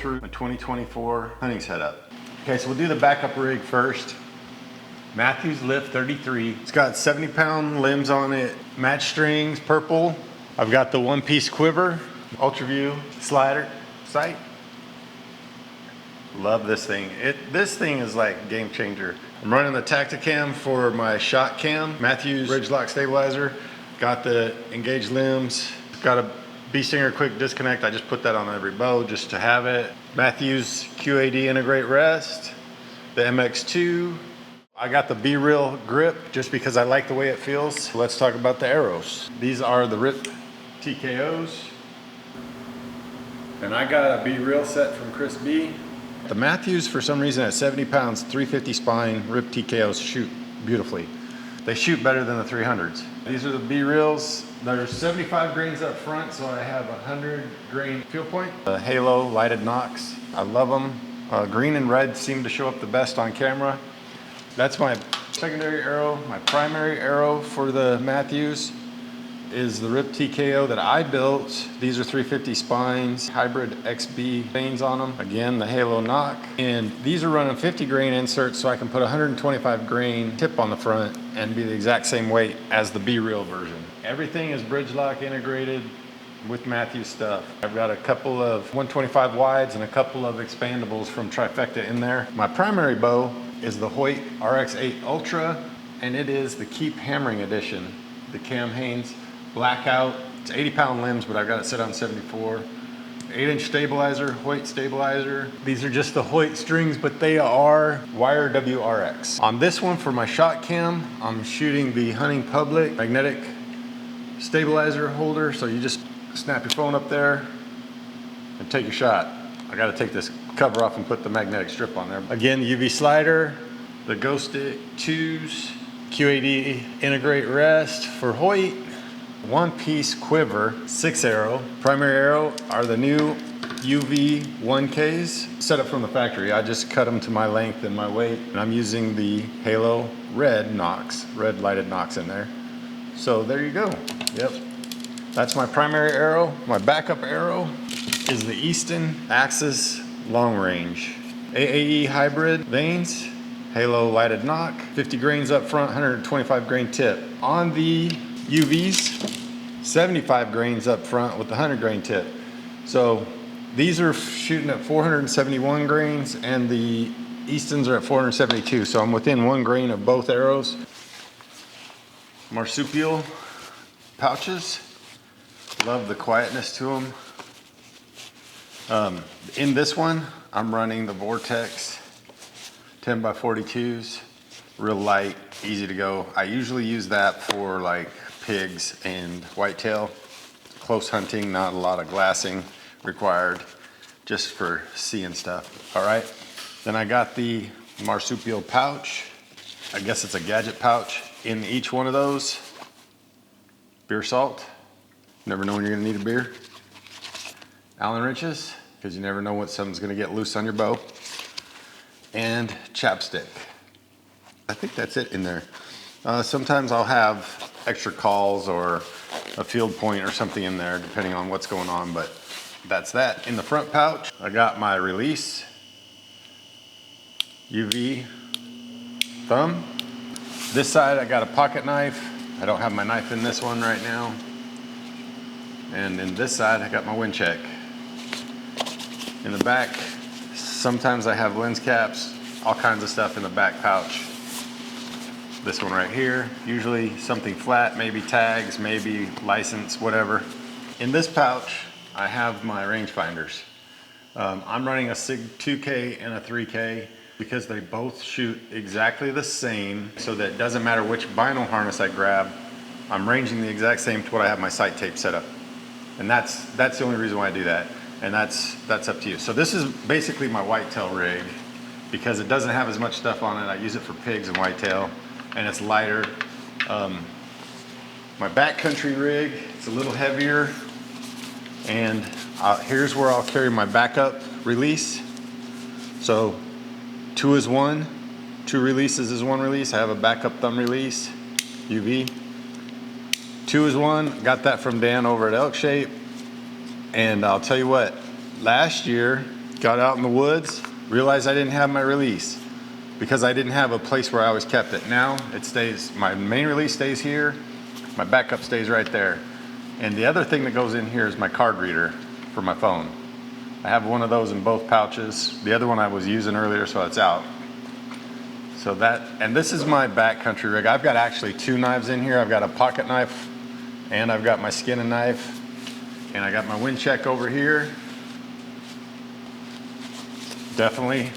through a 2024 hunting setup. Okay, so we'll do the backup rig first. Mathews Lift 33. It's got 70-pound limbs on it, match strings, purple. I've got the one-piece quiver, UltraView slider sight. Love this thing. This thing is like game changer. I'm running the Tacticam for my shot cam, Mathews Bridgelock stabilizer. Got the engaged limbs. Got a bee stinger quick disconnect. I just put that on every bow just to have it. Mathews QAD integrate rest. The MX2. I got the B-Reel grip just because I like the way it feels. Let's talk about the arrows. These are the RIP TKOs. And I got a B-Reel set from Chris B. The Mathews, for some reason, at 70 pounds, 350 spine, RIP TKOs shoot beautifully. They shoot better than the 300s. These are the B-Reels. There's 75 grains up front, so I have 100 grain field point. The Halo lighted nocks, I love them. Green and red seem to show up the best on camera. That's my secondary arrow. My primary arrow for the Mathews is the RIP TKO that I built. These are 350 spines, hybrid XB veins on them. Again, the Halo knock. And these are running 50 grain inserts, so I can put 125 grain tip on the front and be the exact same weight as the B-Reel version. Everything is Bridgelock integrated with Mathews stuff. I've got a couple of 125 wides and a couple of expandables from Trifecta in there. My primary bow is the Hoyt RX-8 Ultra, and it is the Keep Hammering Edition. The Cam Haynes blackout. It's 80-pound limbs, but I've got it set on 74. 8-inch stabilizer, Hoyt stabilizer. These are just the Hoyt strings, but they are wire WRX. On this one for my shot cam, I'm shooting the Hunting Public magnetic stabilizer holder, so you just snap your phone up there and take your shot. I gotta take this cover off and put the magnetic strip on there. Again, UV slider, the Ghost Stick 2s, QAD integrate rest for Hoyt, one-piece quiver, 6 arrow. Primary arrow are the new UV 1Ks, set up from the factory. I just cut them to my length and my weight, and I'm using the Halo red nocks, red lighted nocks in there. So there you go. Yep. That's my primary arrow. My backup arrow is the Easton Axis Long Range. AAE hybrid vanes, Halo lighted knock, 50 grains up front, 125 grain tip. On the UVs, 75 grains up front with the 100 grain tip. So these are shooting at 471 grains and the Eastons are at 472. So I'm within 1 grain of both arrows. Marsupial pouches. Love the quietness to them. In this one, I'm running the Vortex 10x42s, real light, easy to go. I usually use that for like pigs and whitetail, close hunting, not a lot of glassing required, just for seeing stuff. All right, then I got the marsupial pouch. I guess it's a gadget pouch. In each one of those, beer salt. Never know when you're gonna need a beer. Allen wrenches, because you never know when something's gonna get loose on your bow. And chapstick. I think that's it in there. Sometimes I'll have extra calls or a field point or something in there, depending on what's going on, but that's that. In the front pouch, I got my release, UV thumb. This side, I got a pocket knife. I don't have my knife in this one right now. And in this side, I got my wind check. In the back, sometimes I have lens caps, all kinds of stuff in the back pouch. This one right here, usually something flat, maybe tags, maybe license, whatever. In this pouch, I have my rangefinders. I'm running a SIG 2K and a 3K because they both shoot exactly the same, so that it doesn't matter which bino harness I grab, I'm ranging the exact same to what I have my sight tape set up. And that's the only reason why I do that. And that's up to you. So this is basically my whitetail rig because it doesn't have as much stuff on it. I use it for pigs and whitetail, and it's lighter. My backcountry rig, it's a little heavier, and here's where I'll carry my backup release. So 2 is 1, 2 releases is 1 release. I have a backup thumb release, UV. 2 is 1, got that from Dan over at Elk Shape. And I'll tell you what, last year got out in the woods, realized I didn't have my release because I didn't have a place where I always kept it. Now it stays, my main release stays here, my backup stays right there. And the other thing that goes in here is my card reader for my phone. I have one of those in both pouches. The other one I was using earlier, so it's out. So that, and this is my backcountry rig. I've got actually 2 knives in here. I've got a pocket knife and I've got my skinning knife. And I got my wind check over here. Definitely,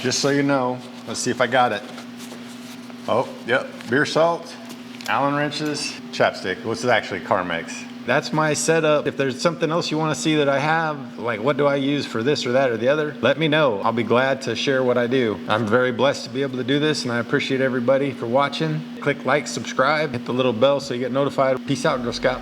just so you know, let's see if I got it. Oh, yep, beer salt, Allen wrenches, chapstick, which is actually Carmex. That's my setup. If there's something else you want to see that I have, like what do I use for this or that or the other, let me know. I'll be glad to share what I do. I'm very blessed to be able to do this, and I appreciate everybody for watching. Click like, subscribe, hit the little bell so you get notified. Peace out, Girl Scout.